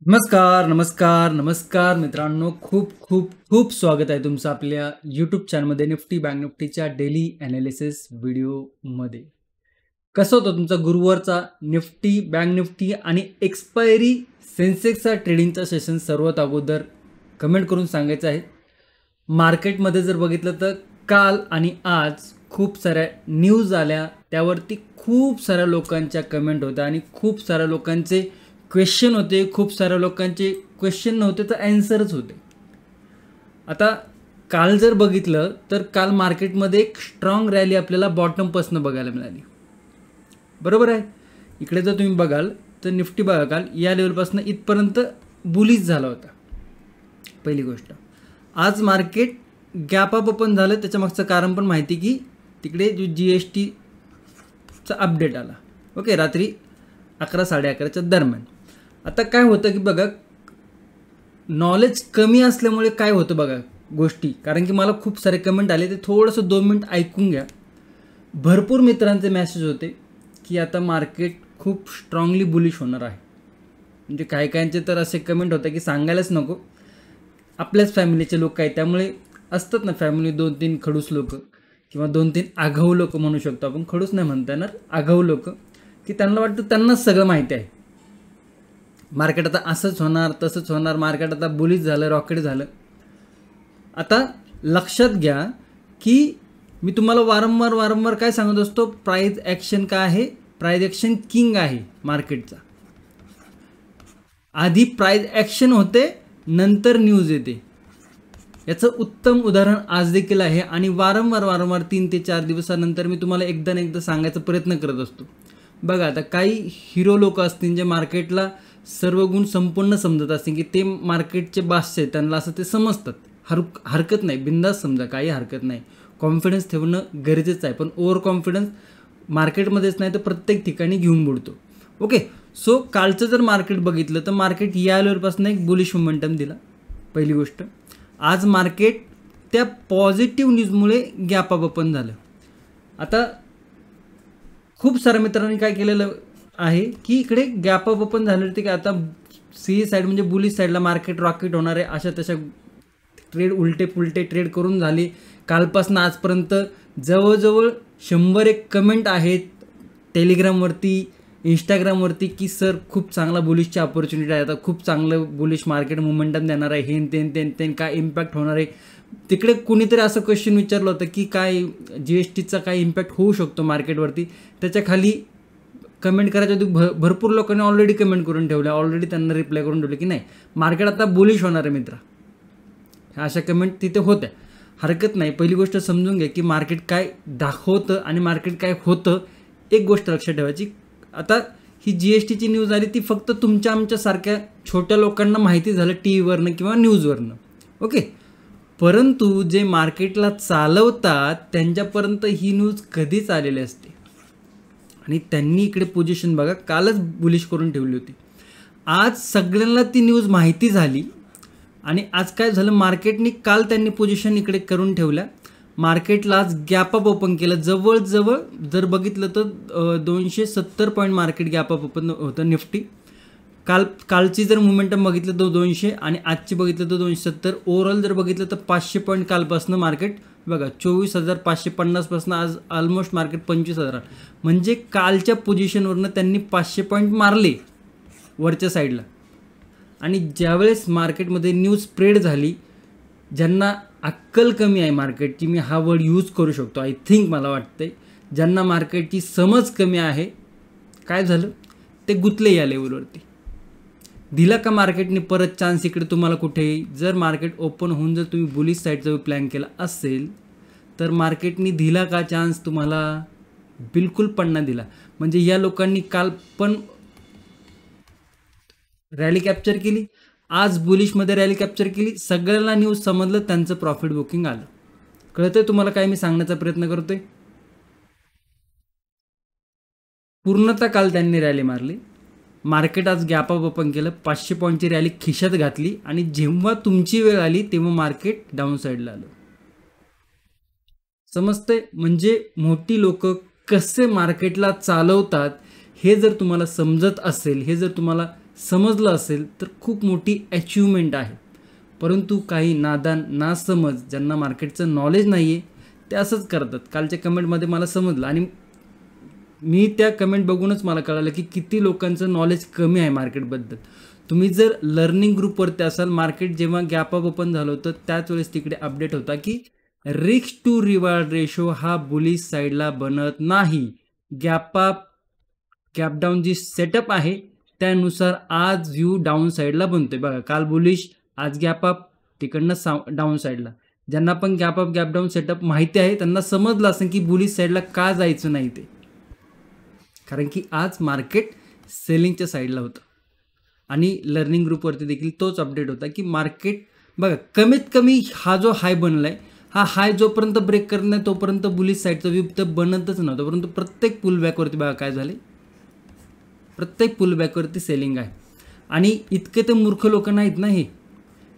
नमस्कार, नमस्कार, नमस्कार मित्रांनो. खूप खूप खूप स्वागत आहे तुमचं आपल्या यूट्यूब चॅनलमध्ये निफ्टी बँक निफ्टीच्या डेली ॲनालिसिस व्हिडिओमध्ये. कसं होतं तुमचा गुरुवारचा निफ्टी बँक निफ्टी आणि एक्सपायरी सेन्सेक्सचा ट्रेडिंगचा सेशन सर्वात अगोदर कमेंट करून सांगायचं आहे. मार्केटमध्ये जर बघितलं तर काल आणि आज खूप साऱ्या न्यूज आल्या, त्यावरती खूप साऱ्या लोकांच्या कमेंट होत्या आणि खूप साऱ्या लोकांचे क्वेश्चन होते. खूप साऱ्या लोकांचे क्वेश्चन नव्हते तर ॲन्सरच होते. आता काल जर बघितलं तर काल मार्केटमध्ये एक स्ट्रॉंग रॅली आपल्याला बॉटमपासून बघायला मिळाली. बरोबर आहे. इकडे जर तुम्ही बघाल तर निफ्टी बघा काल या लेवलपासून इथपर्यंत बुलिश झाला होता. पहिली गोष्ट, आज मार्केट गॅप अप ओपन झालं. त्याच्या मागचं कारण पण माहिती की तिकडे जो GSTचा अपडेट आला. ओके, रात्री 11-11:30च्या दरम्यान. आता काय होतं की बघा, नॉलेज कमी असल्यामुळे काय होतं बघा गोष्टी, कारण की मला खूप सारे कमेंट आले, ते थोडंसं 2 मिनिट ऐकून घ्या. भरपूर मित्रांचे मेसेज होते की आता मार्केट खूप स्ट्रॉंगली बुलिश होणार आहे. म्हणजे काही काहींचे तर असे कमेंट होते की सांगायलाच नको, आपल्याच फॅमिलीचे लोक आहेत, त्यामुळे असतात ना फॅमिली 2-3 खडूस लोक किंवा 2-3 आगाऊ लोक म्हणू शकतो आपण, खडूस नाही म्हणता येणार, आगाऊ लोक, की त्यांना वाटतं त्यांनाच सगळं माहिती आहे. मार्केट आता असंच होणार, तसंच होणार, मार्केट आता बुलिश झालं, रॉकेट झालं. आता लक्षात घ्या की मी तुम्हाला वारंवार काय सांगत असतो, प्राइस ॲक्शन काय आहे, प्राइस ॲक्शन किंग आहे मार्केटचा. आधी प्राइस ॲक्शन होते, नंतर न्यूज येते. याचं उत्तम उदाहरण आज देखील आहे आणि वारंवार 3 ते 4 दिवसानंतर मी तुम्हाला एकदा सांगायचा प्रयत्न करत असतो. बघा, आता काही हिरो लोक असतील जे मार्केटला सर्व गुण संपूर्ण समजत असतील, की ते मार्केटचे बादशाह आहेत, त्यांना असं ते समजतात. हरकत नाही, बिंदास समजा, काही हरकत नाही. कॉन्फिडन्स ठेवणं गरजेचं आहे, पण ओव्हर कॉन्फिडन्स मार्केटमध्येच नाही तर प्रत्येक ठिकाणी घेऊन बुडतो. ओके, सो कालचं जर मार्केट बघितलं तर मार्केट या लेवलपासून एक बुलिश मोमेंटम दिला. पहिली गोष्ट, आज मार्केट त्या पॉझिटिव्ह न्यूजमुळे गॅप अप ओपन झालं. आता खूप साऱ्या मित्रांनी काय केलेलं आहे की इकडे गॅप अप ओपन झालं की आता सी साईड म्हणजे बुलिश साईडला मार्केट रॉकेट होणार आहे, अशा तशा ट्रेड उलटे पुलटे ट्रेड करून झाले. कालपासून आजपर्यंत जवळजवळ 101 कमेंट आहेत टेलिग्रामवरती, इंस्टाग्रामवरती की सर खूप चांगला बुलिशची ऑपॉर्च्युनिटी आहे, आता खूप चांगलं बुलिश मार्केट मोमेंटम देणार आहे, हेन तेन काय इम्पॅक्ट होणार आहे. तिकडे कुणीतरी असं क्वेश्चन विचारलं होतं की काय GSTचा काय इम्पॅक्ट होऊ शकतो मार्केटवरती. त्याच्या खाली कमेंट करायच्या आधी भरपूर लोकांनी ऑलरेडी कमेंट करून ठेवल्या, ऑलरेडी त्यांना रिप्लाय करून ठेवले की नाही मार्केट आता बुलिश होणार आहे मित्रा. अशा कमेंट तिथे होत्या, हरकत नाही. पहिली गोष्ट समजून घ्या की मार्केट काय दाखवतं आणि मार्केट काय होतं. एक गोष्ट लक्षात ठेवायची, आता ही GSTची न्यूज आली ती फक्त तुमच्या आमच्यासारख्या छोट्या लोकांना माहिती झालं TV वरनं किंवा न्यूजवरनं. ओके, परंतु जे मार्केटला चालवतात त्यांच्यापर्यंत ही न्यूज कधीच आलेली असते आणि त्यांनी इकडे पोझिशन बघा कालच बुलिश करून ठेवली होती. आज सगळ्यांना ती न्यूज माहिती झाली आणि आज काय झालं, मार्केटने काल त्यांनी पोझिशन इकडे करून ठेवल्या. मार्केटला आज गॅप अप ओपन केलं. जवळजवळ जर बघितलं तर 270 point market gap up open होतं निफ्टी. कालची जर मोमेंटम बघितलं तर 200 आणि आजची बघितलं तर 270. ओव्हरऑल जर बघितलं तर 500 पॉईंट कालपासून मार्केट बघा 24,550 पासून आज ऑलमोस्ट मार्केट 25,000. म्हणजे कालच्या पोझिशनवरनं त्यांनी 500 पॉईंट मारले वरच्या साईडला. आणि ज्यावेळेस मार्केटमध्ये न्यूज स्प्रेड झाली, ज्यांना अक्कल कमी आहे मार्केटची, मी हा वर्ड यूज करू शकतो, आय थिंक मला वाटतंय, ज्यांना मार्केटची समज कमी आहे, काय झालं ते गुतले या लेवलवरती. दिला का मार्केटने परत चान्स इकडे तुम्हाला कुठेही? जर मार्केट ओपन होऊन जर तुम्ही बुलिश साईडचा प्लॅन केला असेल तर मार्केटने दिला का चान्स तुम्हाला? बिलकुल पण नाही दिला. म्हणजे या लोकांनी काल पण रॅली कॅप्चर केली, आज बुलिशमध्ये रॅली कॅप्चर केली, सगळ्यांना न्यूज समजलं, त्यांचं प्रॉफिट बुकिंग आलं. कळतंय तुम्हाला काय मी सांगण्याचा प्रयत्न करतोय? पूर्णतः काल त्यांनी रॅली मारली, मार्केट आज गॅप अप ओपन केलं, 500 पॉईंटची रॅली खिशात घातली आणि जेव्हा तुमची वेळ आली तेव्हा मार्केट डाऊन साईडला आलं. समजतंय? म्हणजे मोठी लोक कसे मार्केटला चालवतात हे जर तुम्हाला समजत असेल, हे जर तुम्हाला समजलं असेल तर खूप मोठी अचिव्हमेंट आहे. परंतु काही नादान नासमज ज्यांना मार्केटचं नॉलेज नाही आहे ते असंच करतात. कालच्या कमेंटमध्ये मला समजलं आणि मी त्या कमेंट बघूनच मला कळालं की किती लोकांचं नॉलेज कमी आहे मार्केटबद्दल. तुम्ही जर लर्निंग ग्रुपवरती असाल, मार्केट जेव्हा गॅप अप ओपन झालं होतं त्याच वेळेस तिकडे अपडेट होता की रिस्क टू रिवॉर्ड रेशो हा बुलिश साईडला बनत नाही. गॅप अप गॅप डाऊन जी सेटअप आहे त्यानुसार आज व्ह्यू डाऊन साईडला बनतोय. बघा, काल बुलिश, आज गॅप अप, तिकडनं डाऊन साईडला. ज्यांना पण gap up gap down setup माहिती आहे त्यांना समजलं असेल की बुलिश साईडला का जायचं नाही ते, कारण की आज मार्केट सेलिंगच्या साईडला होतं. आणि लर्निंग ग्रुपवरती देखील तोच अपडेट होता की मार्केट बघा कमीत कमी हा जो हाय बनला आहे, हा हाय जोपर्यंत ब्रेक करत नाही तोपर्यंत बुलिश साईडचा व्यू तर बनतच नव्हतं. परंतु प्रत्येक पुलबॅकवरती बघा काय झाले, प्रत्येक पुलबॅकवरती सेलिंग आहे. आणि इतके तर मूर्ख लोक नाहीत ना हे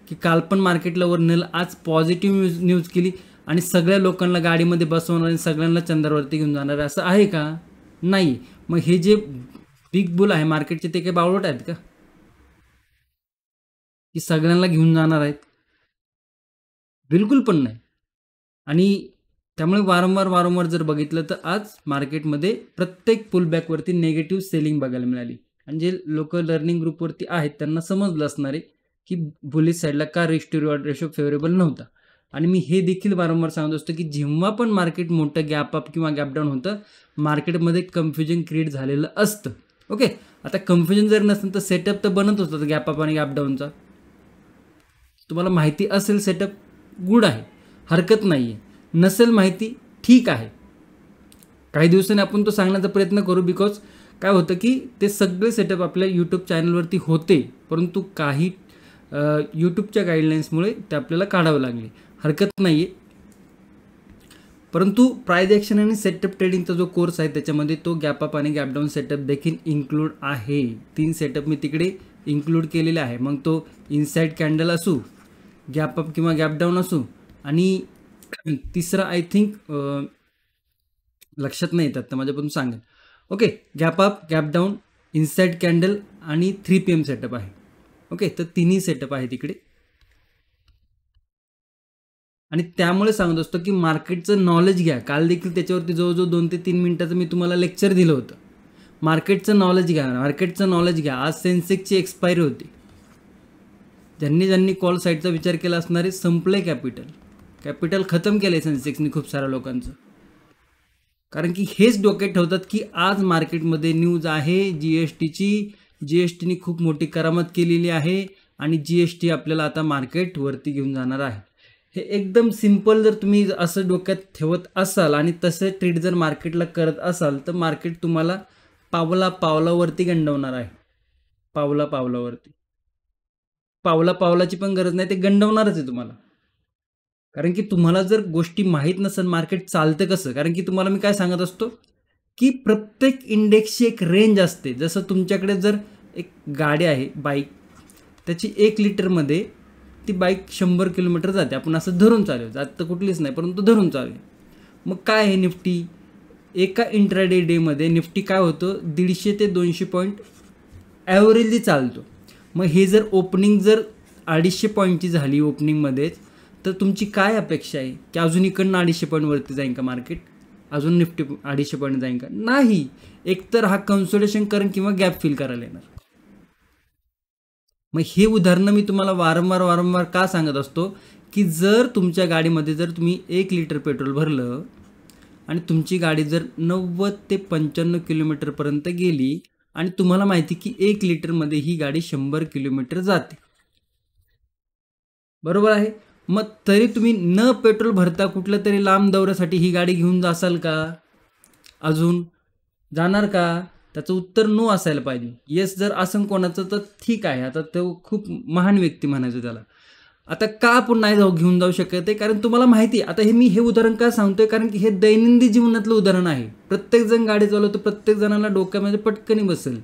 की काल पण मार्केटला वर नेलं, आज पॉझिटिव्ह न्यूज केली आणि सगळ्या लोकांना गाडीमध्ये बसवणार आणि सगळ्यांना चंद्रावरती घेऊन जाणार, असं आहे का? नाही. मग हे जे बिग बुल आहे मार्केटचे ते काही बावळट आहेत का की सगळ्यांना घेऊन जाणार आहेत? बिलकुल पण नाही. आणि त्यामुळे वारंवार जर बघितलं तर आज मार्केटमध्ये प्रत्येक पुलबॅकवरती नेगेटिव्ह सेलिंग बघायला मिळाली. आणि जे लोक लर्निंग ग्रुपवरती आहेत त्यांना समजलं असणार आहे की बुलिश साईडला का risk to reward ratio favourable नव्हता. आणि मी हे देखील वारंवार सांगत असतो की जेव्हा पण मार्केट मोठं गॅप अप किंवा गॅप डाऊन होतं मार्केटमध्ये कन्फ्युजन क्रिएट झालेलं असतं. ओके, आता कन्फ्युजन जर नसेल तर सेटअप तर बनत होतं गॅप अप आणि गॅप डाऊनचा. तुम्हाला माहिती असेल सेटअप गुड आहे, हरकत नाही आहे. नसेल माहिती ठीक आहे, काही दिवसांनी आपण तो सांगण्याचा प्रयत्न करू. बिकॉज काय होतं की ते सगळे सेटअप आपल्या यूट्यूब चॅनलवरती होते, परंतु काही यूट्यूबच्या गाईडलाईन्समुळे ते आपल्याला काढावं लागले, हरकत नाही आहे. परंतु प्राइस ॲक्शन आणि सेटअप ट्रेडिंगचा जो कोर्स आहे त्याच्यामध्ये तो गॅप अप आणि गॅप डाऊन सेटअप देखील इन्क्लूड आहे. 3 सेटअप मी तिकडे इन्क्लूड केलेले आहे. मग तो इनसाइड कॅन्डल असू, गॅप अप किंवा गॅप डाऊन असू, आणि तिसरा आय थिंक लक्षात नाही येतात तर माझ्यापासून सांगेल. Okay, gap up gap down, inside candle आणि 3 PM सेटअप आहे. ओके, तर तिन्ही सेटअप आहे तिकडे. आणि त्यामुळे सांगत असतो की मार्केटचं नॉलेज घ्या. काल देखील त्याच्यावरती जवळजवळ 2 ते 3 मिनिटाचं मी तुम्हाला लेक्चर दिलं होतं. मार्केटचं नॉलेज घ्या, मार्केटचं नॉलेज घ्या. आज सेन्सेक्सची एक्सपायरी होती. ज्यांनी कॉल साईडचा विचार केला असणारे संपले कॅपिटल खतम केलं आहे सेन्सेक्सनी खूप साऱ्या लोकांचं. कारण की हेच डोक्यात ठेवतात की आज मार्केटमध्ये न्यूज आहे जीएसटीनी खूप मोठी करामत केलेली आहे आणि जीएसटी आपल्याला आता मार्केटवरती घेऊन जाणार आहे. हे एकदम सिम्पल जर तुम्ही असं डोक्यात ठेवत असाल आणि तसं ट्रेड जर मार्केटला करत असाल तर मार्केट तुम्हाला पावलावरती गंडवणार आहे. पावलाची पण गरज नाही, ते गंडवणारच आहे तुम्हाला. कारण की तुम्हाला जर गोष्टी माहीत नसेल मार्केट चालतं कसं, कारण की तुम्हाला मी काय सांगत असतो की प्रत्येक इंडेक्सची एक रेंज असते. जसं तुमच्याकडे जर एक गाडी आहे बाईक, त्याची 1 लिटरमध्ये ती बाईक 100 किलोमीटर जाते. आपण असं धरून चालू, जात तर कुठलीच नाही परंतु धरून चालू. मग काय आहे निफ्टी, एका इंट्राडे डेमध्ये निफ्टी काय होतं 150 ते 200 पॉईंट ॲव्हरेजली चालतो. मग हे जर ओपनिंग जर 250 पॉईंटची झाली ओपनिंगमध्येच तर तुमची काय अपेक्षा आहे की अजून इकडनं 250 पॉईंटवरती जाईन का मार्केट, अजून निफ्टी 250 पॉईंट जाईन का? नाही. एकतर हा कन्सोलिडेशन करेन किंवा गॅप फिल करायला येणार. मग हे उदाहरणं मी तुम्हाला वारंवार का सांगत असतो की जर तुमच्या गाडीमध्ये जर तुम्ही 1 लिटर पेट्रोल भरलं आणि तुमची गाडी जर 90 ते 95 किलोमीटरपर्यंत गेली आणि तुम्हाला माहिती की 1 लिटरमध्ये ही गाडी 100 किलोमीटर जाते, बरोबर आहे. मग तरी तुम्ही न पेट्रोल भरता कुठल्या तरी लांब दौऱ्यासाठी ही गाडी घेऊन जासाल का? अजून जाणार का? त्याचं उत्तर नो असायला पाहिजे. येस जर असं कोणाचं तर ठीक आहे, आता तो खूप महान व्यक्ती म्हणायचं त्याला. आता का आपण नाही घेऊन जाऊ शकत आहे, कारण तुम्हाला माहिती आहे. आता हे उदाहरण का सांगतोय, कारण की हे दैनंदिन जीवनातलं उदाहरण आहे. प्रत्येकजण गाडी चालवतो, प्रत्येक जणाला डोक्यामध्ये पटकनी बसेल.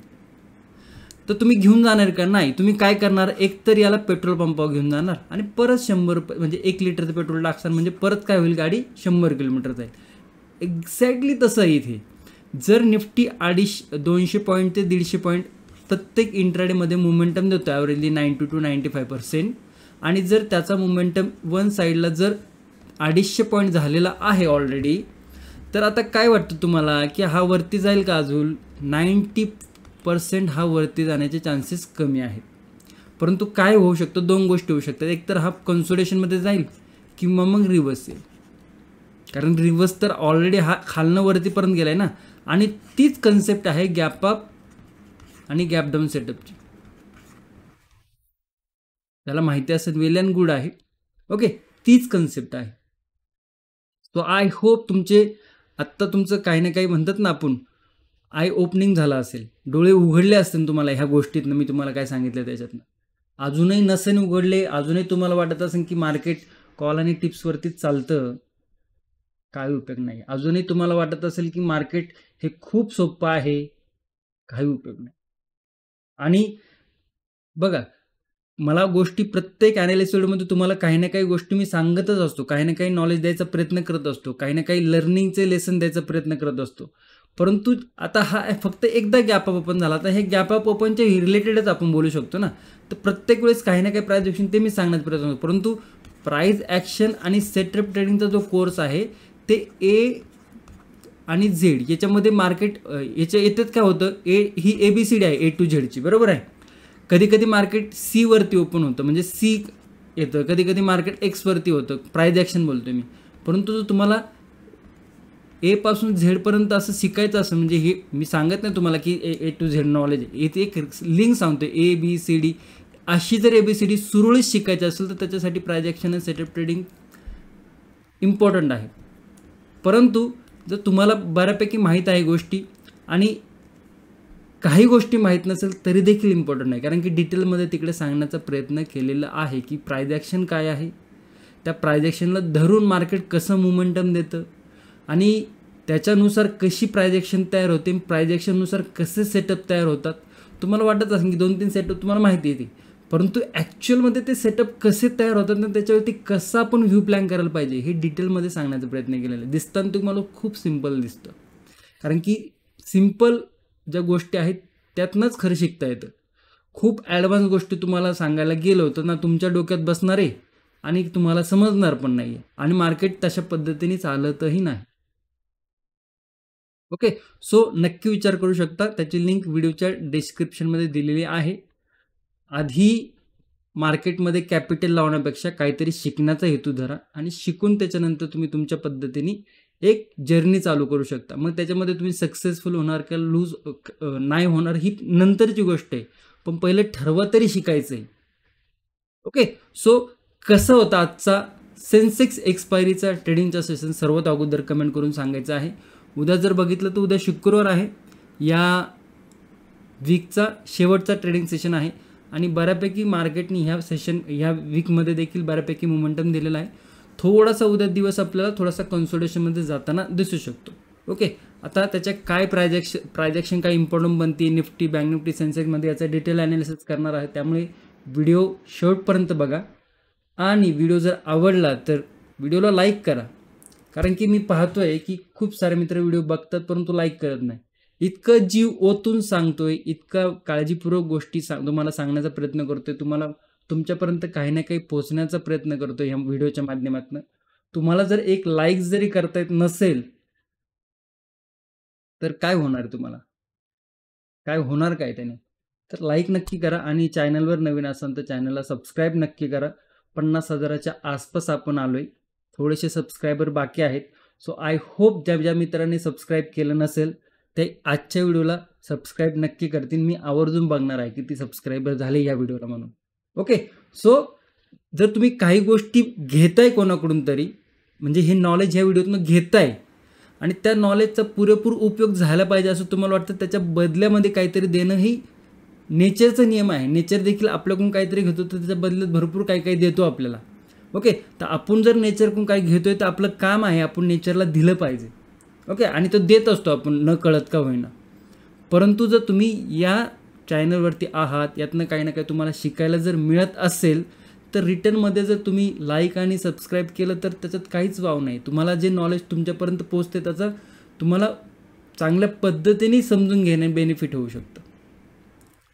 तर तुम्ही घेऊन जाणार का? नाही. तुम्ही काय करणार, एकतर याला पेट्रोल पंपावर घेऊन जाणार आणि परत 100 रुपये म्हणजे 1 लिटरचं पेट्रोल टाकसान, म्हणजे परत काय होईल, गाडी 100 किलोमीटर जाईल. एक्झॅक्टली तसं आहे इथे. जर निफ्टी 200 पॉईंट ते 150 पॉईंट प्रत्येक इंट्राडेमध्ये मोमेंटम देतो ॲव्हरेजली 90 to 95%. आणि जर त्याचा मोमेंटम वन साईडला जर 250 पॉईंट झालेला आहे ऑलरेडी, तर आता काय वाटतं तुम्हाला की हा वरती जाईल का अजून? 90% हा वरती जाण्याचे चान्सेस कमी आहेत. परंतु काय होऊ शकतं, दोन गोष्टी होऊ शकतात. एक तर हा कन्सोलिडेशनमध्ये जाईल किंवा मग रिव्हर्स येईल. कारण रिव्हर्स तर ऑलरेडी हा खालनं वरतीपर्यंत गेला आहे ना, आणि तीच कन्सेप्ट आहे गॅप अप आणि गॅप डाऊन सेटअपची. त्याला माहिती असेल वेल अँड गुड आहे. ओके, तीच कन्सेप्ट आहे. सो आय होप आत्ता तुमचं काही ना काही म्हणतात ना आपण, आय ओपनिंग झालं असेल, डोळे उघडले असतील तुम्हाला ह्या गोष्टीतनं, मी तुम्हाला काय सांगितलं त्याच्यातनं. अजूनही नसेल उघडले, अजूनही तुम्हाला वाटत असेल की मार्केट कॉल आणि टिप्सवरतीच चालतं, काही उपयोग नाही. अजूनही तुम्हाला वाटत असेल की मार्केट हे खूप सोपं आहे, काही उपयोग नाही. आणि बघा, मला गोष्टी प्रत्येक ॲनालिसिस व्हिडिओमध्ये तुम्हाला काही ना काही गोष्टी मी सांगतच असतो, काही ना काही नॉलेज द्यायचा प्रयत्न करत असतो, काही ना काही लर्निंगचे लेसन द्यायचा प्रयत्न करत असतो. परंतु आता हा फक्त एकदा गॅप अप ओपन झाला, तर हे गॅप अप ओपनच्या रिलेटेडच आपण बोलू शकतो ना. तर प्रत्येक वेळेस काही ना काही प्राईस ॲक्शन ते मी सांगण्याचा प्रयत्न करतो. परंतु प्राईस ॲक्शन आणि सेटअप ट्रेडिंगचा जो कोर्स आहे ते ए आणि झेड याच्यामध्ये मार्केट याच्यात काय होतं, ही ABCD आहे A to Zची, बरोबर आहे. कधी कधी मार्केट C वरती ओपन होतं, म्हणजे C येतं, कधी कधी मार्केट X वरती होतं, प्राईज ॲक्शन बोलतोय मी. परंतु जर तुम्हाला A पासून Z पर्यंत असं शिकायचं असं, म्हणजे हे मी सांगत नाही तुम्हाला की A to Z नॉलेज, इथे एक लिंक सांगतोय ABCD, अशी जर ABCD सुरळीत शिकायची असेल तर त्याच्यासाठी प्राईज ॲक्शन आणि सेटअप ट्रेडिंग इम्पॉर्टंट आहे. परंतु जर तुम्हाला बऱ्यापैकी माहीत आहे गोष्टी आणि काही गोष्टी माहीत नसेल तरी देखील इम्पॉर्टंट नाही, कारण की डिटेलमध्ये तिकडे सांगण्याचा प्रयत्न केलेला आहे की प्राईज ॲक्शन काय आहे, त्या प्राईज ॲक्शनला धरून मार्केट कसं मोमेंटम देतं आणि त्याच्यानुसार कशी प्राईज ॲक्शन तयार होते, प्राईज ॲक्शननुसार कसे सेटअप तयार होतात. तुम्हाला वाटत असेल की 2-3 सेटअप तुम्हाला माहिती येते, परंतु ॲक्च्युअलमध्ये ते सेटअप कसे तयार होतात ना, त्याच्यावरती कसं आपण व्ह्यू प्लॅन करायला पाहिजे हे डिटेलमध्ये सांगण्याचा प्रयत्न केलेला आहे. दिसताना तुम्हाला खूप सिम्पल दिसतं, कारण की सिम्पल ज्या गोष्टी आहेत त्यातनंच खरं शिकता येतं. खूप ॲडव्हान्स गोष्टी तुम्हाला सांगायला गेलो तर ना तुमच्या डोक्यात बसणार आहे आणि तुम्हाला समजणार पण नाही आहे, आणि मार्केट तशा पद्धतीने चालतही नाही. ओके, सो नक्की विचार करू शकता. त्याची लिंक व्हिडिओच्या डिस्क्रिप्शनमध्ये दिलेली आहे. आधी मार्केटमध्ये कॅपिटल लावण्यापेक्षा काहीतरी शिकण्याचा हेतू धरा आणि शिकून त्याच्यानंतर तुम्ही तुमच्या पद्धतीने एक जर्नी चालू करू शकता. मग त्याच्यामध्ये तुम्ही सक्सेसफुल होणार किंवा लूज नाही होणार ही नंतरची गोष्ट आहे, पण पहिले ठरवा तरी शिकायचं आहे. ओके, सो कसं होतं आजचा सेन्सेक्स एक्सपायरीचा ट्रेडिंगचा सेशन सर्वात अगोदर कमेंट करून सांगायचं आहे. उद्या जर बघितलं तर उद्या शुक्रवार आहे, या वीकचा शेवटचा ट्रेडिंग सेशन आहे आणि बऱ्यापैकी मार्केटनी ह्या वीकमध्ये देखील बऱ्यापैकी मोमेंटम दिलेला आहे. थोडासा उद्या दिवस आपल्याला थोडासा कन्सोलिडेशनमध्ये जाताना दिसू शकतो. ओके, आता त्याच्या काय प्राईज ॲक्शन काय इम्पॉर्टंट बनते, निफ्टी, बँक निफ्टी, सेन्सेक्समध्ये याचा डिटेल ॲनालिसिस करणार आहे. त्यामुळे व्हिडिओ शेवटपर्यंत बघा आणि व्हिडिओ जर आवडला तर व्हिडिओला लाईक करा, कारण की मी पाहतोय की खूप सारे मित्र व्हिडिओ बघतात परंतु लाईक करत नाही. इतकं जीव ओतून सांगतोय, इतका काळजीपूर्वक गोष्टी तुम्हाला सांगण्याचा प्रयत्न करतोय, तुम्हाला तुमच्यापर्यंत काही ना काही पोहोचण्याचा प्रयत्न करतोय ह्या व्हिडिओच्या माध्यमातून. तुम्हाला जर एक लाईक जरी करता येत नसेल तर काय होणार, तुम्हाला काय होणार काय त्याने? तर लाईक नक्की करा आणि चॅनलवर नवीन असाल तर चॅनलला सबस्क्राईब नक्की करा. 50,000च्या आसपास आपण आलोय, थोडेसे सबस्क्रायबर बाकी आहेत. सो आय होप ज्या मित्रांनी सबस्क्राईब केलं नसेल ते आजच्या व्हिडिओला सबस्क्राईब नक्की करतील. मी आवर्जून बघणार आहे किती सबस्क्रायबर झाले या व्हिडिओला म्हणून. ओके, सो जर तुम्ही काही गोष्टी घेताय कोणाकडून तरी, म्हणजे हे नॉलेज ह्या व्हिडिओतून घेताय आणि त्या नॉलेजचा पुरेपूर उपयोग झाला पाहिजे असं तुम्हाला वाटतं, त्याच्या बदल्यामध्ये काहीतरी देणं ही नेचरचा नियम आहे. नेचर देखील आपल्याकडून काहीतरी घेतो तर त्याच्या बदल्यात भरपूर काही काही देतो आपल्याला. ओके, तर आपण जर नेचरकडून काही घेतोय तर आपलं काम आहे आपण नेचरला दिलं पाहिजे. ओके, आणि तो देत असतो आपण न कळत का होईना. परंतु जर तुम्ही या चॅनलवरती आहात, यातनं काही ना काही तुम्हाला शिकायला जर मिळत असेल तर रिटर्नमध्ये जर तुम्ही लाईक आणि सबस्क्राईब केलं तर त्याच्यात काहीच वाव नाही. तुम्हाला जे नॉलेज तुमच्यापर्यंत पोहोचते त्याचा तुम्हाला चांगल्या पद्धतीने समजून घेणे बेनिफिट होऊ शकतं.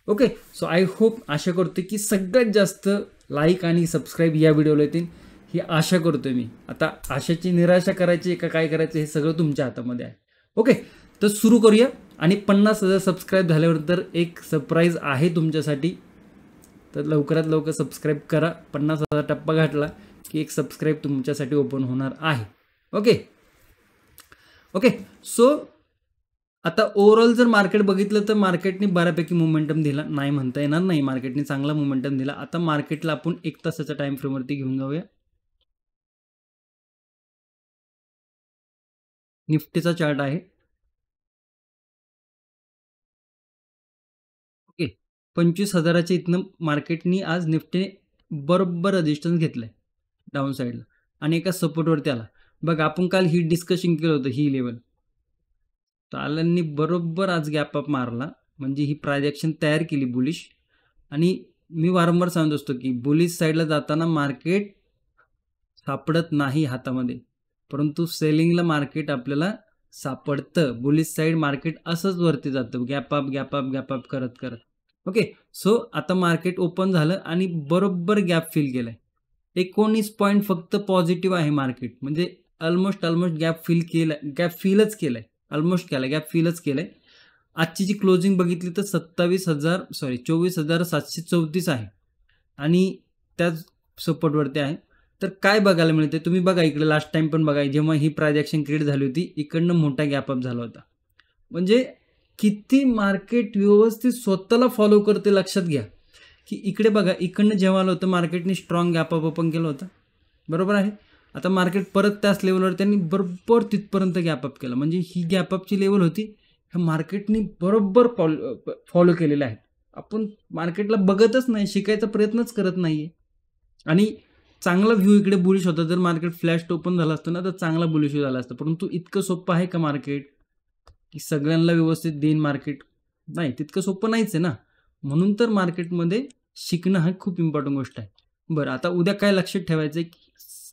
ओके, सो आय होप, आशा करतो की सगळ्यात जास्त लाईक आणि सबस्क्राईब या व्हिडिओला येतील, ही आशा करतोय मी. आता आशाची निराशा करायची का काय करायचं हे सगळं तुमच्या हातामध्ये आहे. ओके, तर सुरू करूया. आणि 50,000 सबस्क्राईब झाल्यावर तर एक सरप्राईज आहे तुमच्यासाठी, तर लवकरात लवकर सबस्क्राईब करा. 50,000 टप्पा गाठला की एक सबस्क्राईब तुमच्यासाठी ओपन होणार आहे. ओके ओके, सो आता ओव्हरऑल जर मार्केट बघितलं तर मार्केटने बऱ्यापैकी मोमेंटम दिला, नाही म्हणता येणार नाही, मार्केटने चांगला मोमेंटम दिला. आता मार्केटला आपण 1 तासाच्या टाइम फ्रेमवरती घेऊन जाऊया. निफ्टीचा चार्ट आहे. ओके, 25,000च्या इथनं मार्केटनी आज निफ्टीने बरोबर रेजिस्टन्स घेतलाय डाऊन साईडला आणि एका सपोर्टवरती आला. बघा, आपण काल ही डिस्कशन केलं होतं, ही लेवल तालांनी बरोबर आज गॅप अप मारला, म्हणजे ही प्रायजेक्शन तयार केली बुलिश. आणि मी वारंवार सांगत असतो की बुलिश साईडला जाताना मार्केट सापडत नाही हातामध्ये, परंतु सेलिंगला मार्केट आपल्याला सापडतं. बुलिश साईड मार्केट असंच वरती जातं, gap up gap up gap up करत करत. ओके, सो आता मार्केट ओपन झालं आणि बरोबर गॅप फिल केलाय. 19 पॉईंट फक्त पॉझिटिव्ह आहे मार्केट, म्हणजे ऑलमोस्ट गॅप फिल केलाय, गॅप फिलच केलाय, ऑलमोस्ट केलाय, गॅप फिलच केलाय. आजची जी क्लोजिंग बघितली तर 24,734 आहे आणि त्याच सपोर्टवरती आहे. तर काय बघायला मिळते तुम्ही बघा, इकडे लास्ट टाइम पण बघा, जेव्हा ही प्रायजेक्शन क्रिएट झाली होती इकडनं मोठा गॅप अप झाला होता. म्हणजे किती मार्केट व्यवस्थित स्वतःला फॉलो करते, लक्षात घ्या की इकडे बघा, इकडनं जेव्हा आलं होतं मार्केटने स्ट्रॉंग गॅप अप ओपन केलं होतं, बरोबर आहे. आता मार्केट परत त्याच लेवलवर त्यांनी बरोबर तिथपर्यंत गॅप अप केला, म्हणजे ही गॅप अपची लेवल होती, ह्या मार्केटनी बरोबर फॉलो केलेलं आहे. आपण मार्केटला बघतच नाही, शिकायचा प्रयत्नच करत नाहीये. आणि चांगला व्ह्यू इकडे बुलिश होता, जर मार्केट फ्लॅश ओपन झालं असतं ना तर चांगला बुलिश झाला असतं. परंतु इतकं सोपं आहे का मार्केट की सगळ्यांना व्यवस्थित देईन मार्केट? नाही, तितकं सोपं नाहीच आहे ना. म्हणून तर मार्केटमध्ये शिकणं हा खूप इम्पॉर्टंट गोष्ट आहे. बरं, आता उद्या काय लक्षात ठेवायचं आहे,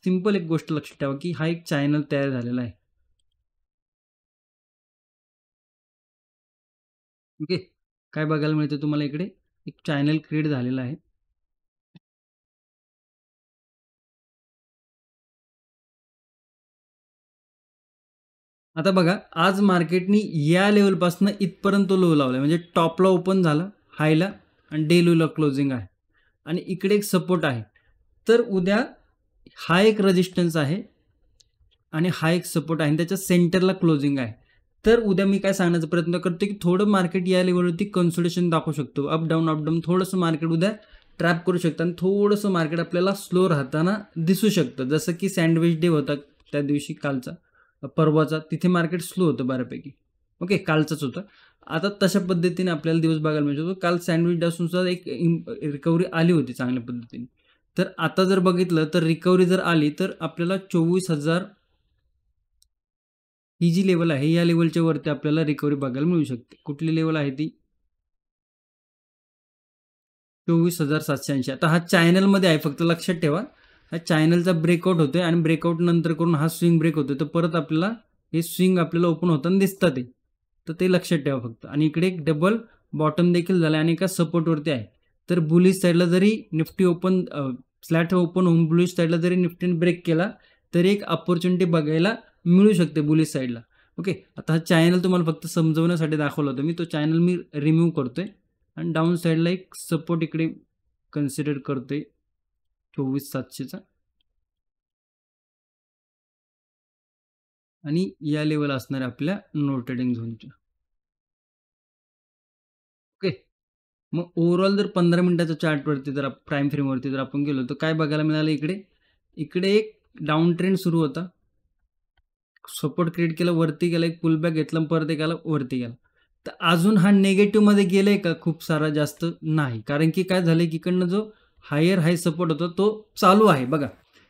सिंपल एक गोष्ट लक्षात ठेवा की हा एक चॅनल तयार झालेला आहे. ओके, काय बघायला मिळतं तुम्हाला, इकडे एक चॅनल क्रिएट झालेला आहे. आता बघा, आज मार्केटनी या लेवलपासून इथपर्यंत लो लावला, म्हणजे टॉपला ओपन झाला, हायला आणि डे लोला क्लोजिंग आहे आणि इकडे एक सपोर्ट आहे. तर उद्या हा एक रेजिस्टन्स आहे आणि हा एक सपोर्ट आहे आणि त्याच्या सेंटरला क्लोजिंग आहे. तर उद्या मी काय सांगण्याचा प्रयत्न करतो की थोडं मार्केट या लेवलवरती कन्सोलिडेशन दाखवू शकतो, अप डाऊन थोडंसं मार्केट उद्या ट्रॅप करू शकतं आणि थोडंसं मार्केट आपल्याला स्लो राहताना दिसू शकतं, जसं की सँडविच डे होता त्या दिवशी, कालचा परवाचा, तिथे मार्केट स्लो होतं बऱ्यापैकी. ओके, कालचाच होतं. आता तशा पद्धतीने आपल्याला दिवस बघायला मिळतो. काल सँडविच डे सुद्धा एक रिकव्हरी आली होती चांगल्या पद्धतीने. तर आता जर बघितलं तर रिकव्हरी जर आली तर आपल्याला 24,000 ही जी लेवल आहे या लेवलच्या वरती आपल्याला रिकव्हरी बघायला मिळू शकते. कुठली लेवल आहे ती? 24,780. आता हा चॅनलमध्ये आहे, फक्त लक्षात ठेवा हा चॅनलचा ब्रेकआउट होतोय आणि ब्रेकआउट नंतर करून हा स्विंग ब्रेक होतोय, तर परत आपल्याला हे स्विंग आपल्याला ओपन होताना दिसतात ते, तर ते लक्षात ठेवा फक्त. आणि इकडे एक डबल बॉटम देखील झाला आणि एका सपोर्टवरती आहे. तर बुलिश साईडला जरी निफ्टी ओपन फ्लॅट ओपन होऊन बुलिश साईडला जरी निफ्टीने ब्रेक केला तरी एक अपॉर्च्युनिटी बघायला मिळू शकते बुलिश साईडला. ओके, आता हा चॅनल तुम्हाला फक्त समजवण्यासाठी दाखवला होता मी, तो चॅनल मी रिमूव्ह करतोय आणि डाऊन साईडला एक सपोर्ट इकडे कन्सिडर करतोय 24,700चा आणि या लेवल असणार आपल्या नो ट्रेडिंग झोनच्या. ओके, मग ओव्हरऑल जर 15 मिनिटाच्या चार्टवरती जर प्राईम फ्रेमवरती जर आपण गेलो तर काय बघायला मिळालं, इकडे एक डाऊन ट्रेंड सुरू होता, सपोर्ट क्रिएट केला, वरती गेला, एक पुलबॅक घेतला, परत एक आला, वरती गेला. तर अजून हा नेगेटिव्हमध्ये गेलाय का खूप सारा जास्त? नाही, कारण की काय झालंय की इकडनं जो हायर हाय सपोर्ट होता तो चालू आहे. बघा,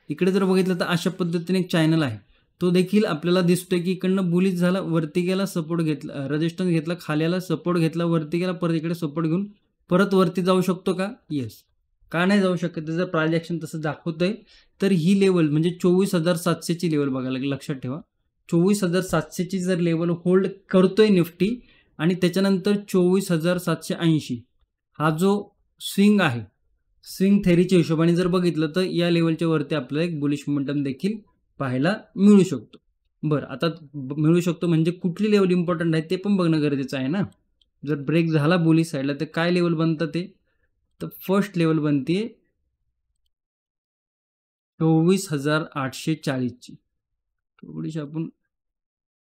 इकडे जर बघितलं तर अशा पद्धतीने एक चॅनल आहे, तो देखील आपल्याला दिसतोय की इकडनं बुलिश झाला, वरती गेला, सपोर्ट घेतला, रेजिस्टन्स घेतला, खाली आला, सपोर्ट घेतला, वरती गेला, परत इकडे सपोर्ट घेऊन परत वरती जाऊ शकतो का? येस. का नाही जाऊ शकत? त्याचं प्रायजेक्शन तसं दाखवतंय. तर ही लेवल म्हणजे 24,700ची लेवल बघायला, लक्षात ठेवा. 24,700ची जर लेवल होल्ड करतोय निफ्टी आणि त्याच्यानंतर 24,780 हा जो स्विंग आहे, स्विंग थेरीच्या हिशोबाने जर बघितलं तर या लेवलच्या वरती आपल्याला एक बुलिश मोमेंटम देखील पाहायला मिळू शकतो. बरं, आता मिळू शकतो म्हणजे कुठली लेवल इम्पॉर्टंट आहे ते पण बघणं गरजेचं आहे ना. जर ब्रेक झाला बुलिश साईडला तर काय लेवल बनतं ते, तर फर्स्ट लेवल बनते 24,840ची. थोडीशी आपण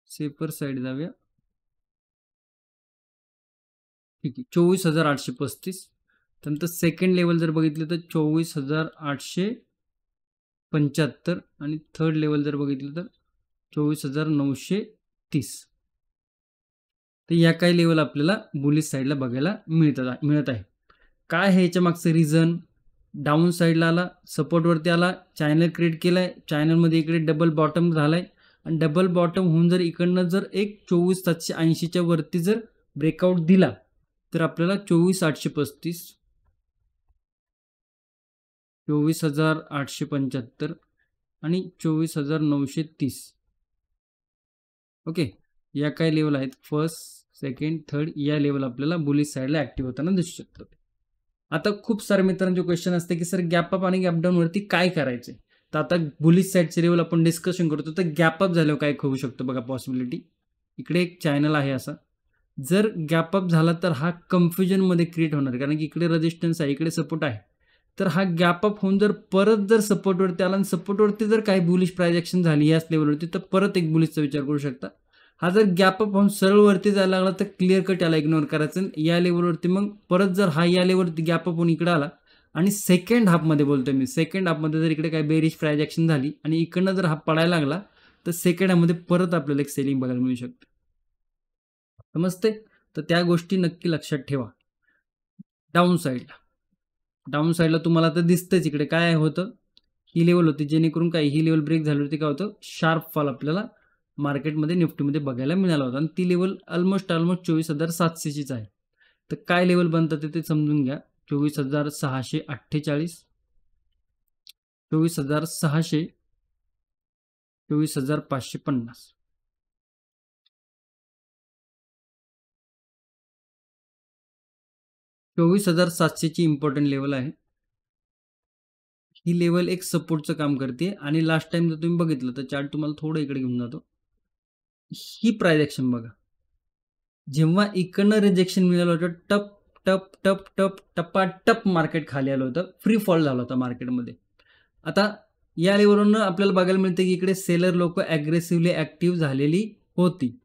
सेफर साईड जाऊया. ठीक आहे, 24,835. त्यानंतर सेकंड लेवल जर बघितलं तर 24,875 आणि थर्ड लेवल जर बघितलं तर 24,930. तर या काही लेवल आपल्याला बुलिश साईडला बघायला मिळत आहे. काय आहे याच्या मागचं रिझन? डाऊन साईडला आला, सपोर्टवरती आला, चॅनल क्रिएट केलाय, चॅनलमध्ये इकडे डबल बॉटम झालाय आणि डबल बॉटम होऊन जर इकडनं जर एक 24,780च्या वरती जर ब्रेकआउट दिला तर आपल्याला 24,835, 24,875 आणि 24,930. ओके, या काय लेवल आहेत, फर्स्ट, सेकंड, थर्ड, या लेवल आपल्याला बुलिश साईडला ऍक्टिव्ह होताना दिसू शकतात. आता खूप सारे मित्रांचे क्वेश्चन असते की सर गॅप अप आणि गॅप डाऊन वरती काय करायचे. तर आता बुलिश साईडचे लेवल आपण डिस्कशन करतो. तर गॅप अप झाल्यावर काय होऊ शकतं बघा पॉसिबिलिटी. इकडे एक चॅनल आहे असा, जर गॅप अप झाला तर हा कन्फ्युजनमध्ये क्रिएट होणार, कारण की इकडे रेजिस्टन्स आहे, इकडे सपोर्ट आहे. तर हा गॅप अप होऊन जर परत जर सपोर्टवरती आला आणि सपोर्टवरती जर काही बुलिश प्राइस ॲक्शन झाली याच लेवलवरती तर परत एक बुलिशचा विचार करू शकता. हा जर गॅप अप होऊन सरळ वरती जायला लागला तर क्लिअर कट याला इग्नोर करायचं. या लेवलवरती मग परत जर हा या लेवलवरती गॅप अप होऊन इकडे आला आणि सेकंड हाफमध्ये बोलतोय मी, सेकंड हाफमध्ये जर इकडे काही बेरिश प्राइस ॲक्शन झाली आणि इकडनं जर हा पडायला लागला तर सेकंड हाफमध्ये परत आपल्याला एक सेलिंग बघायला मिळू शकते. समजते? तर त्या गोष्टी नक्की लक्षात ठेवा. डाऊन साईडला तुम्हाला तर दिसतंच इकडे काय होतं, ही लेवल होती, जेणेकरून काय ही लेवल ब्रेक झाली होती, काय होतं शार्प फॉल आपल्याला मार्केटमध्ये निफ्टीमध्ये बघायला मिळाला होता आणि ती लेवल ऑलमोस्ट 24,700चीच आहे. तर काय लेवल बनतं ते समजून घ्या. 24,648, 24,600, 24,550. ची इम्पॉर्टंट लेवल आहे. ही लेवल एक सपोर्टचं काम करते आणि लास्ट टाइम जर तुम्ही बघितलं तर चार्ट तुम्हाला थोडं इकडे घेऊन जातो. ही प्राइस ॲक्शन बघा, जेव्हा इकडनं रिजेक्शन मिळालं होतं टप टप टप टप टपाटप मार्केट खाली आलं होतं, फ्री फॉल झाला होता मार्केटमध्ये. आता या लेवलवरून आपल्याला बघायला मिळतं की इकडे सेलर लोक ॲग्रेसिव्हली ॲक्टिव्ह झालेली होती.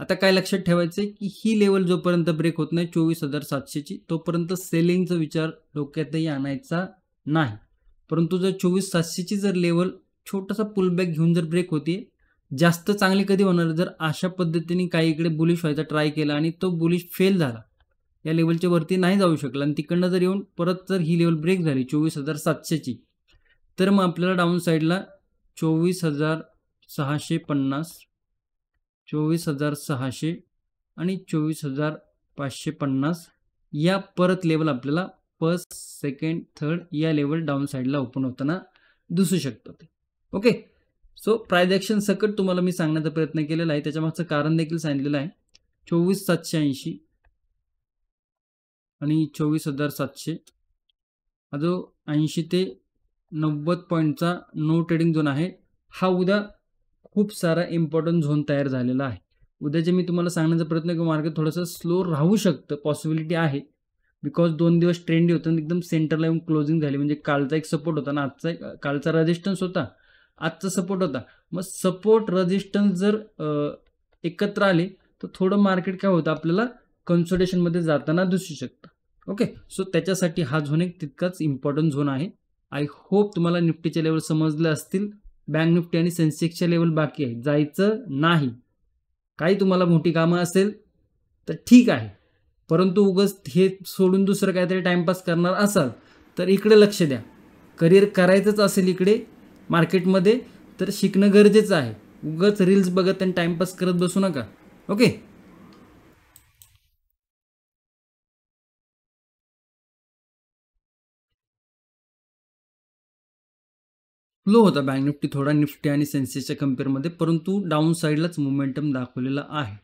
आता काय लक्षात ठेवायचं की ही लेवल जोपर्यंत ब्रेक होत नाही 24,700ची, तोपर्यंत सेलिंगचा विचार डोक्यातही आणायचा नाही. परंतु जर 24,700ची जर लेवल छोटासा पुलबॅक घेऊन जर ब्रेक होते, जास्त चांगली कधी होणार जर अशा पद्धतीने काही इकडे बुलिश व्हायचा ट्राय केला आणि तो बुलिश फेल झाला, या लेवलच्या वरती नाही जाऊ शकला आणि तिकडनं जर येऊन परत जर ही लेवल ब्रेक झाली 24,700ची, तर मग आपल्याला डाऊन साईडला 24,650, 24,600 आणि 24,550 या परत लेवल आपल्याला फर्स्ट, सेकंड, थर्ड या लेवल डाऊन साईडला ओपन होताना दिसू शकतात. ओके, सो प्राइस ॲक्शन सकट तुम्हाला मी सांगण्याचा प्रयत्न केलेला आहे, त्याच्या मागचं कारण देखील सांगितलेलं आहे. 24,780 आणि 24,700 हा जो 80 ते 90 पॉईंटचा नो ट्रेडिंग झोन आहे, हा उद्या खूप सारा इम्पॉर्टंट झोन तयार झालेला आहे. उद्याचे मी तुम्हाला सांगण्याचा प्रयत्न की मार्केट थोडंसं स्लो राहू शकतं, पॉसिबिलिटी आहे. बिकॉज 2 दिवस ट्रेंडी होतं, एकदम सेंटरला येऊन क्लोजिंग झाली. म्हणजे कालचा एक सपोर्ट होता ना, आजचा एक कालचा रेजिस्टन्स होता, आजचा सपोर्ट होता. मग सपोर्ट रेजिस्टन्स जर एकत्र आले तर थोडं मार्केट काय होतं आपल्याला कन्सोलिडेशनमध्ये जाताना दिसू शकतं. ओके, सो त्याच्यासाठी हा झोन एक तितकाच इम्पॉर्टंट झोन आहे. आय होप तुम्हाला निफ्टीचे लेवल समजले असतील. बँक निफ्टी आणि सेन्सेक्सच्या लेवल बाकी आहे, जायचं नाही. काही तुम्हाला मोठी कामं असेल तर ठीक आहे, परंतु उगाच हे सोडून दुसरं काहीतरी टाइमपास करणार असाल तर इकडे लक्ष द्या. करिअर करायचंच असेल इकडे मार्केटमध्ये तर शिकणं गरजेचं आहे. उगाच रील्स बघत आणि टाइमपास करत बसू नका. ओके, स्लो होता बँक निफ्टी थोडा निफ्टी आणि सेन्सेक्सच्या कम्पेअरमध्ये, परंतु डाऊन साईडलाच मोमेंटम दाखवलेला आहे.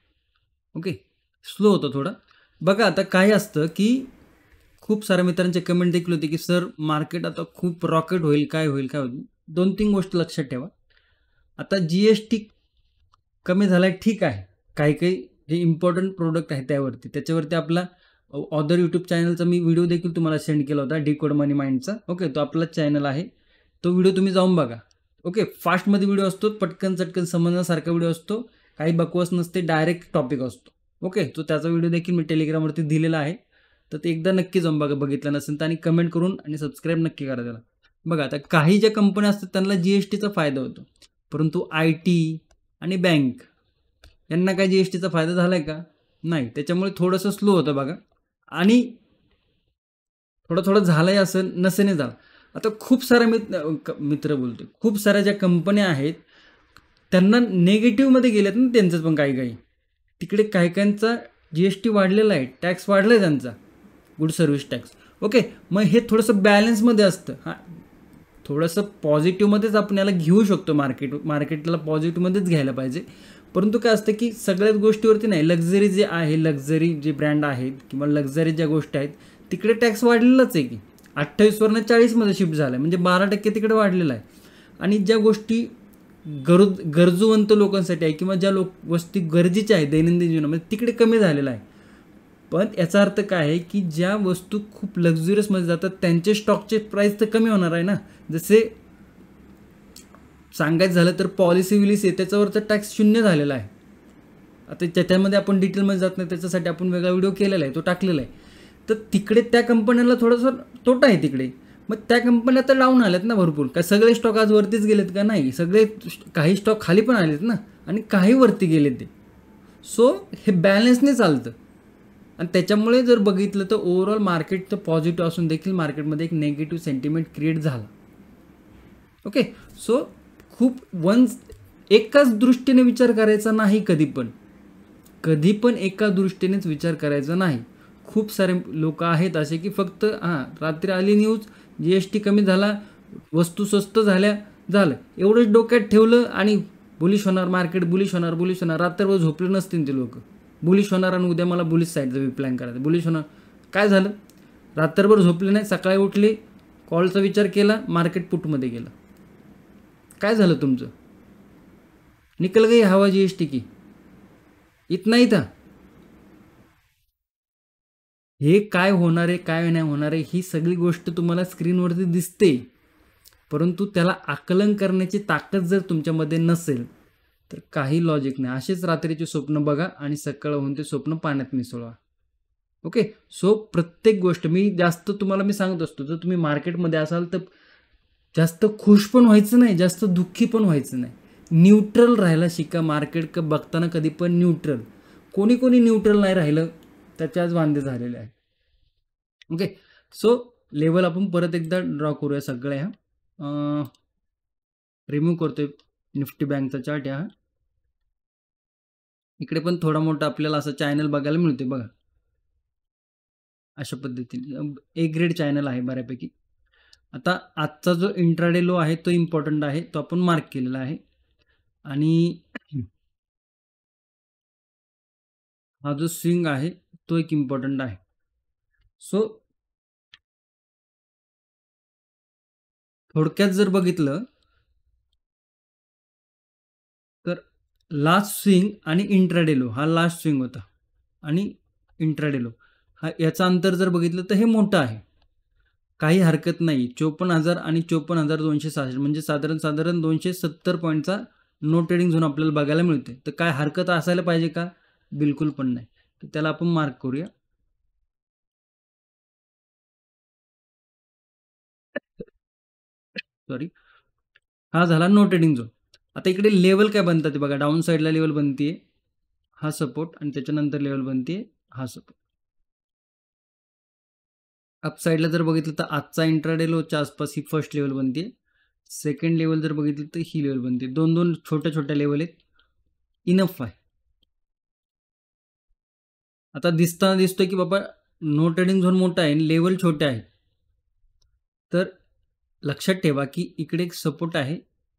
ओके, स्लो होतं थोडं. बघा आता काय असतं की खूप साऱ्या मित्रांचे कमेंट देखील होते की सर मार्केट आता खूप रॉकेट होईल, काय होईल काय होईल. 2-3 गोष्टी लक्षात ठेवा. आता GST कमी झाला आहे ठीक आहे. काही काही जे इम्पॉर्टंट प्रोडक्ट आहे त्यावरती, त्याच्यावरती आपला ऑदर यूट्यूब चॅनलचा मी व्हिडिओ देखील तुम्हाला सेंड केला होता, डिकोड मनी माइंडचा. ओके, तो आपला चॅनल आहे, तो व्हिडिओ तुम्ही जाऊन बघा. ओके, फास्टमध्ये व्हिडिओ असतो, पटकन चटकन समजण्यासारखा व्हिडिओ असतो, काही बकवास नसते, डायरेक्ट टॉपिक असतो. ओके, तो त्याचा व्हिडिओ देखील मी टेलिग्रामवरती दिलेला आहे, तर ते एकदा नक्की जाऊन बघा बघितलं नसेल तर, आणि कमेंट करून आणि सबस्क्राईब नक्की करा त्याला. बघा आता काही ज्या कंपन्या असतात त्यांना GSTचा फायदा होतो, परंतु IT आणि बँक यांना काय GSTचा फायदा झाला आहे का? नाही. त्याच्यामुळे थोडंसं स्लो होतं बघा, आणि थोडं झालंय असं नसेने झालं. आता खूप साऱ्या मित्र बोलतो, खूप साऱ्या ज्या कंपन्या आहेत त्यांना नेगेटिव्हमध्ये गेल्यात ना त्यांचं पण काही तिकडे काही काहींचा GST वाढलेला आहे, टॅक्स वाढला आहे त्यांचा, गुड सर्व्हिस टॅक्स. ओके, मग हे थोडंसं बॅलन्समध्ये असतं. हां, थोडंसं पॉझिटिव्हमध्येच आपण याला घेऊ शकतो, मार्केटला पॉझिटिव्हमध्येच घ्यायला पाहिजे. परंतु काय असतं की सगळ्याच गोष्टीवरती नाही, लक्झरी जे आहे, लक्झरी जे ब्रँड आहेत किंवा लक्झरी ज्या गोष्टी आहेत तिकडे टॅक्स वाढलेलाच आहे की 28वरनं 40मध्ये शिफ्ट झाला आहे, म्हणजे 12% तिकडे वाढलेला आहे. आणि ज्या गोष्टी गरजूवंत लोकांसाठी आहे किंवा ज्या वस्तू गरजेच्या आहेत दैनंदिन जीवनामध्ये तिकडे कमी झालेला आहे. पण याचा अर्थ काय आहे की ज्या वस्तू खूप लक्झुरियसमध्ये जातात त्यांचे स्टॉकचे प्राईस तर कमी होणार आहे ना. जसे सांगायचं झालं तर पॉलिसी विलिसी त्याच्यावरचा टॅक्स 0 झालेला आहे. आता त्याच्यामध्ये आपण डिटेलमध्ये जात नाही, त्याच्यासाठी आपण वेगळा व्हिडिओ केलेला आहे, तो टाकलेला आहे. तर तिकडे त्या कंपन्यांना थोडंसं तोटा आहे तिकडे. मग त्या कंपन्या तर डाऊन आल्यात ना भरपूर. काय सगळे स्टॉक आज वरतीच गेलेत का? नाही, सगळे काही स्टॉक खाली पण आलेत ना, आणि काही वरती गेलेत ते. सो हे बॅलन्सने चालतं, आणि त्याच्यामुळे जर बघितलं तर ओव्हरऑल मार्केट तर पॉझिटिव्ह असून देखील मार्केटमध्ये एक नेगेटिव्ह सेंटिमेंट क्रिएट झाला. ओके, सो खूप एकाच दृष्टीने विचार करायचा नाही, कधी पण एका दृष्टीनेच विचार करायचा नाही. खूप सारे लोक आहेत असे की फक्त रात्री आली न्यूज, GST कमी झाला, वस्तू स्वस्त झाल्या, झालं एवढंच डोक्यात ठेवलं आणि बुलिश होणार, मार्केट बुलिश होणार. रात्रभर झोपले नसतील ते लोक, बुलिश होणार आणि उद्या मला बुलिश साईडचा प्लॅन करायचा, बुलिश होणार. काय झालं? रात्रभर झोपले नाही, सकाळी उठले, कॉलचा विचार केला, मार्केट पुटमध्ये गेलं. काय झालं तुमचं? निकल गई हवा GST की, इतना ही था. हे काय होणार आहे, काय नाही होणार आहे, ही सगळी गोष्ट तुम्हाला स्क्रीनवरती दिसते, परंतु त्याला आकलन करण्याची ताकद जर तुमच्यामध्ये नसेल तर काही लॉजिक नाही. असेच रात्रीचे स्वप्न बघा आणि सकाळ होऊन ते स्वप्न पाण्यात मिसळवा. ओके, सो प्रत्येक गोष्ट जास्त तुम्हाला मी सांगत असतो, जर तुम्ही मार्केटमध्ये असाल तर जास्त खुश पण व्हायचं नाही, जास्त दुःखी पण व्हायचं नाही, न्यूट्रल राहायला शिका. मार्केट बघताना कधी पण न्यूट्रल. कोणी न्यूट्रल नाही राहिलं त्याच्याच वांदे झालेले आहे. ओके, सो लेवल आपण परत एकदा ड्रॉ करूया सगळ्या. रिमूव्ह करतोय निफ्टी बँकचा चार्ट. इकडे पण थोडा मोठा आपल्याला असं चॅनल बघायला मिळते बघा, अशा पद्धतीने A ग्रेड चॅनल आहे बऱ्यापैकी. आता आजचा जो इंट्राडे लो आहे तो इम्पॉर्टंट आहे, तो आपण मार्क केलेला आहे. आणि हा जो स्विंग आहे तो एक इम्पॉर्टंट आहे. सो थोडक्यात जर बघितलं तर लास्ट स्विंग आणि इंट्राडे लो, हा लास्ट स्विंग होता, आणि इंट्राडे लो हा याचा अंतर जर बघितलं तर हे मोठं आहे, काही हरकत नाही. 54,000 आणि 54,266 म्हणजे साधारण 270 पॉईंटचा नो ट्रेडिंग झोन आपल्याला बघायला मिळते. तर काय हरकत असायला पाहिजे का? बिलकुल पण नाही. तर त्याला आपण मार्क करूया. सॉरी, हा झाला नो ट्रेडिंग झोन. आता इकडे लेवल काय बनतात बघा, डाऊन साईडला लेवल बनते हा सपोर्ट, आणि त्याच्यानंतर लेवल बनते हा सपोर्ट. अप साईडला जर बघितलं तर आजचा इंट्राडे लोच्या आसपास ही फर्स्ट लेवल बनते, सेकंड लेवल जर बघितली तर ही लेवल बनते. दोन छोट्या लेवल आहेत, इनफ आहे. आता दिसतोय की बाबा नो ट्रेडिंग झोन मोठा आहे, लेवल छोटे आहे. तर लक्षात ठेवा की इकडे एक सपोर्ट आहे,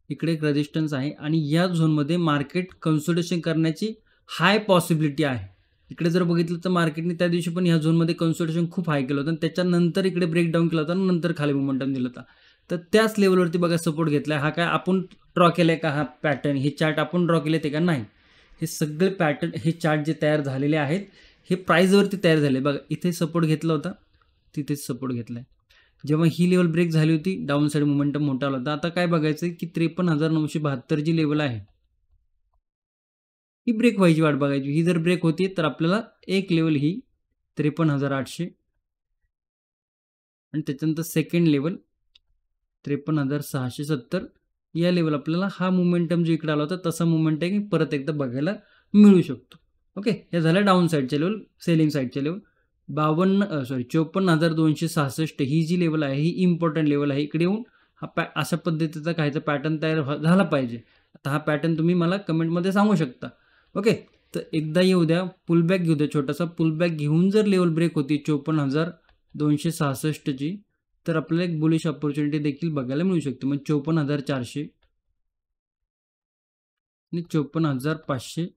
इकडे एक रेजिस्टन्स आहे, आणि या झोनमध्ये मार्केट कन्सोलिडेशन करण्याची हाय पॉसिबिलिटी आहे. इकडे जर बघितलं तर मार्केटने त्या दिवशी पण ह्या झोनमध्ये कन्सोलिडेशन खूप हाय केलं होतं आणि त्याच्यानंतर इकडे ब्रेकडाऊन केला होता आणि नंतर खाली मोमेंटम दिलं होता. तर त्याच लेवलवरती बघा सपोर्ट घेतला. हा काय आपण ड्रॉ केलाय का? हा पॅटर्न, हे चार्ट आपण ड्रॉ केले ते का? नाही. हे सगळे पॅटर्न, हे चार्ट जे तयार झालेले आहेत हे प्राईजवरती तयार झाले. बघा इथे सपोर्ट घेतला होता, तिथेच सपोर्ट घेतलाय. जेव्हा ही लेवल ब्रेक झाली होती डाऊन साईड मोमेंटम मोठा आला होता. आता काय बघायचं की 53,972 जी लेवल आहे ही ब्रेक व्हायची वाट बघायची. ही जर ब्रेक होती तर आपल्याला एक लेवल ही 53,800 आणि त्याच्यानंतर सेकंड लेवल 53,670 या लेवल आपल्याला हा मोमेंटम जो इकडे आला होता तसा मोमेंटम परत एकदा बघायला मिळू शकतो. ओके, हे झालं डाऊन साईडच्या लेवल, सेलिंग साईडच्या लेवल. 54,266 ही जी लेवल आहे ही इम्पॉर्टंट लेवल आहे. इकडे येऊन हा अशा पद्धतीचा काहीचा पॅटर्न तयार झाला पाहिजे. आता हा पॅटर्न तुम्ही मला कमेंटमध्ये सांगू शकता. ओके, तर एकदा येऊ द्या, पुलबॅक घेऊ द्या, छोटासा पुलबॅक घेऊन जर लेवल ब्रेक होती 54,266ची तर आपल्याला एक बुलिश ऑपॉर्च्युनिटी देखील बघायला मिळू शकते. मग 54,400 आणि 54,500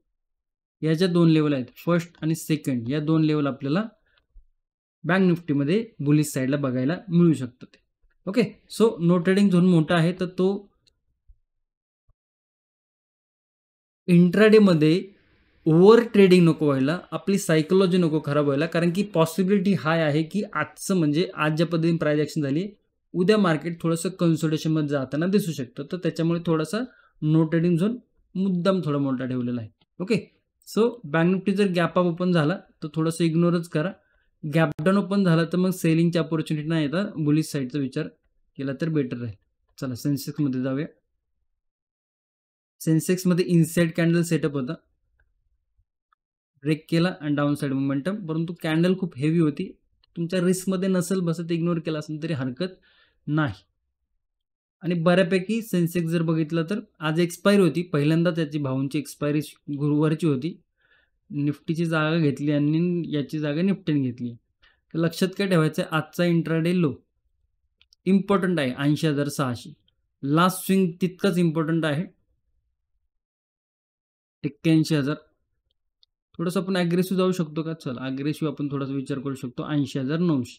या ज्या दोन लेवल आहेत फर्स्ट आणि सेकंड, या दोन लेवल आपल्याला बँक निफ्टीमध्ये बुलिश साईडला बघायला मिळू शकतं ते. Okay, so no trading zone मोठा आहे तर तो इंट्राडेमध्ये ओव्हर ट्रेडिंग नको व्हायला, आपली सायकोलॉजी नको खराब व्हायला. कारण की पॉसिबिलिटी हाय आहे की आजचं म्हणजे आज ज्या पद्धतीने प्राइस ॲक्शन झाली उद्या मार्केट थोडंसं कन्सोलिडेशनमध्ये जाताना दिसू शकतं. तर त्याच्यामुळे थोडासा नो ट्रेडिंग झोन मुद्दाम थोडा मोठा ठेवलेला आहे. ओके, सो बँक निफ्टी जर गॅप अप ओपन झाला तर थोडंसं इग्नोरच करा. गॅप डाऊन ओपन झाला तर मग सेलिंगची अपॉर्च्युनिटी नाही येता बुलिश साईडचा विचार केला तर बेटर राहील. चला सेन्सेक्समध्ये जाऊया. सेन्सेक्समध्ये इनसाइड कॅन्डल सेटअप होता, ब्रेक केला आणि डाऊन साईड मोमेंटम, परंतु कॅन्डल खूप हेवी होती. तुमच्या रिस्कमध्ये नसेल बसत, इग्नोर केला असेल तरी हरकत नाही. आणि बऱ्यापैकी सेन्सेक्स जर बघितलं तर आज एक्सपायरी होती, पहिल्यांदा त्याची भाऊंची एक्सपायरी गुरुवारची होती. निफ्टीची जागा घेतली आणि याची जागा निफ्टीने घेतली. तर लक्षात काय ठेवायचं आहे, आजचा इंट्राडे लो इम्पॉर्टंट आहे 80,600. लास्ट स्विंग तितकंच इम्पॉर्टंट आहे 81,000. थोडंसं आपण ॲग्रेसिव्ह जाऊ शकतो का? चला ॲग्रेसिव्ह आपण थोडासा विचार करू शकतो 80,900.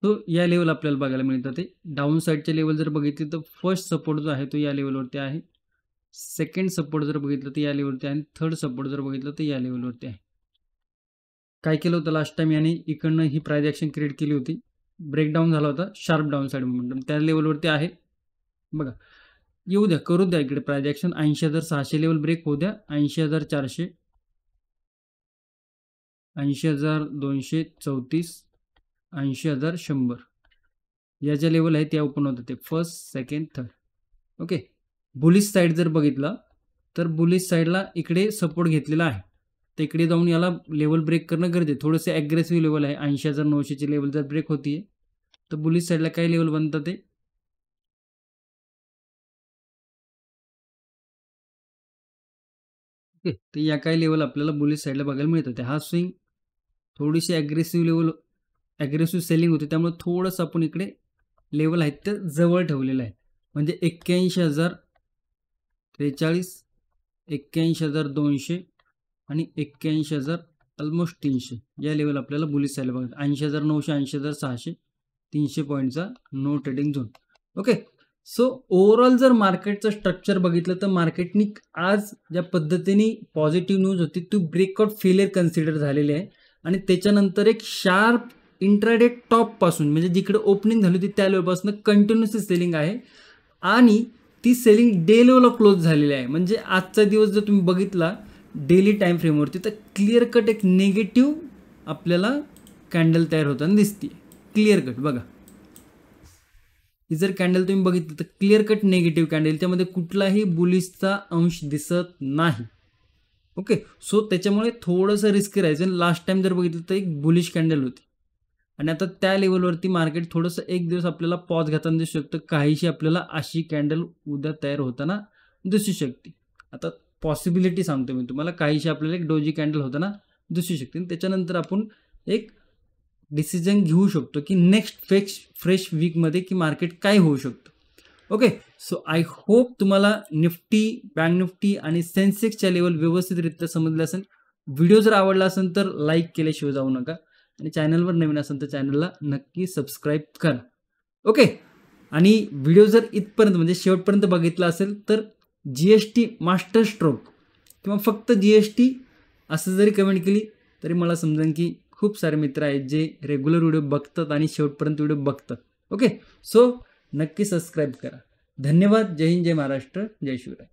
तो या लेवल आपल्याला बघायला मिळतात. ते डाऊन साईडचे लेवल जर बघितले तर फर्स्ट सपोर्ट जो आहे तो या लेवलवरती आहे, सेकंड सपोर्ट जर बघितलं तर या लेवलवरती आहे, आणि थर्ड सपोर्ट जर बघितलं तर या लेवलवरती आहे. काय केलं होतं लास्ट टाइम याने, इकडनं ही प्राइस ॲक्शन क्रिएट केली होती, ब्रेकडाऊन झाला होता, शार्प डाऊन साईड मोमेंटम त्या लेवलवरती आहे. बघा येऊ द्या, करू द्या इकडे प्राइस ॲक्शन. 80,600 लेवल ब्रेक होऊ द्या, 80,400, 80,234, 80,100 या ज्या लेवल आहेत त्या ओपन होतात ते first, second, third. Okay, bullish side जर बघितला तर बुलिश साईडला इकडे सपोर्ट घेतलेला आहे, तर इकडे जाऊन याला लेवल ब्रेक करणं गरजेचं. थोडंसं ॲग्रेसिव्ह लेवल आहे, 80,900ची लेवल जर ब्रेक होती तर बुलिश साईडला काय लेवल बनतात ते ओके. तर या काही लेवल आपल्याला बुलिश साईडला बघायला मिळतात. हा स्विंग थोडीशी ॲग्रेसिव्ह लेवल, ॲग्रेसिव्ह सेलिंग होते, त्यामुळे थोडंसं आपण इकडे लेवल आहेत ते जवळ ठेवलेलं आहे. म्हणजे 81,043, 81,200 आणि 81,000 ऑलमोस्ट 300 या लेवल आपल्याला बुलिश साईडला बघायचं. 80,900, 80,600, 300 पॉईंटचा no trading zone. Okay, so overall जर मार्केटचं स्ट्रक्चर बघितलं तर मार्केटनी आज ज्या पद्धतीने पॉझिटिव्ह न्यूज होती ती ब्रेकआउट फेलियर कन्सिडर झालेली आहे, आणि त्याच्यानंतर एक शार्प इंट्राडे टॉपपासून म्हणजे जिकडे ओपनिंग झाली होती त्या लेवलपासून कंटिन्युअसली सेलिंग आहे, आणि ती सेलिंग डे लेवलला क्लोज झालेली आहे. म्हणजे आजचा दिवस जर तुम्ही बघितला डेली टाईम फ्रेमवरती तर क्लिअर कट एक निगेटिव्ह आपल्याला कॅन्डल तयार होताना दिसते. क्लिअर कट बघा, ही जर कॅन्डल तुम्ही बघितली तर क्लिअर कट निगेटिव्ह कॅन्डल, त्यामध्ये कुठलाही बुलिशचा अंश दिसत नाही. ओके, सो त्याच्यामुळे थोडंसं रिस्क राहायचं. लास्ट टाइम जर बघितलं तर एक बुलिश कॅन्डल होती, आणि आता त्या लेवलवरती मार्केट थोडंसं एक दिवस आपल्याला पॉज घेताना दिसू शकतं. काहीशी आपल्याला अशी कॅन्डल उद्या तयार होताना दिसू शकते. आता पॉसिबिलिटी सांगतो मी तुम्हाला, काहीशी आपल्याला एक डोजी कॅन्डल होताना दिसू शकते, त्याच्यानंतर आपण एक डिसिजन घेऊ शकतो की नेक्स्ट फ्रेश वीकमध्ये की मार्केट काय होऊ शकतं. ओके, सो आय होप तुम्हाला निफ्टी, बँक निफ्टी आणि सेन्सेक्सच्या लेवल व्यवस्थितरित्या समजले असेल. व्हिडिओ जर आवडला असेल तर लाईक केल्याशिवाय जाऊ नका आणि चॅनलवर नवीन असेल तर चॅनलला नक्की सबस्क्राईब करा. ओके, आणि व्हिडिओ जर इथपर्यंत म्हणजे शेवटपर्यंत बघितला असेल तर GST मास्टर स्ट्रोक किंवा फक्त GST असं जरी कमेंट केली तरी मला समजेल की खूप सारे मित्र आहेत जे रेग्युलर व्हिडिओ बघतात आणि शेवटपर्यंत व्हिडिओ बघतात. ओके, सो नक्की सबस्क्राईब करा. धन्यवाद. जय हिंद, जय महाराष्ट्र, जय शिवराय.